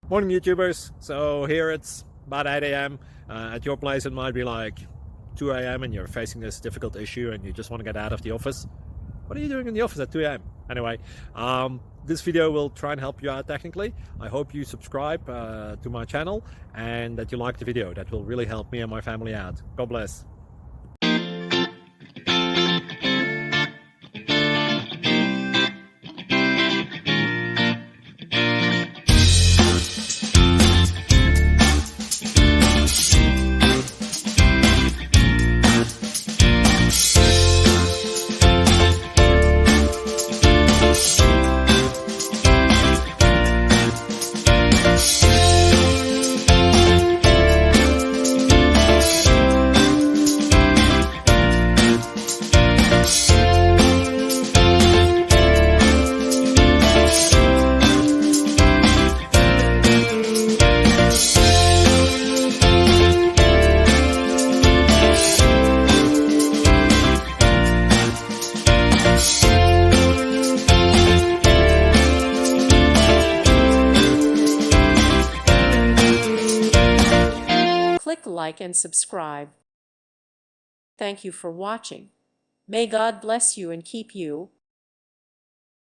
Morning YouTubers. So here it's about 8 a.m. At your place it might be like 2 a.m. and you're facing this difficult issue and you just want to get out of the office. What are you doing in the office at 2 a.m.? Anyway, this video will try and help you out technically. I hope you subscribe to my channel and that you like the video. That will really help me and my family out. God bless. Click like and subscribe. Thank you for watching. May God bless you and keep you.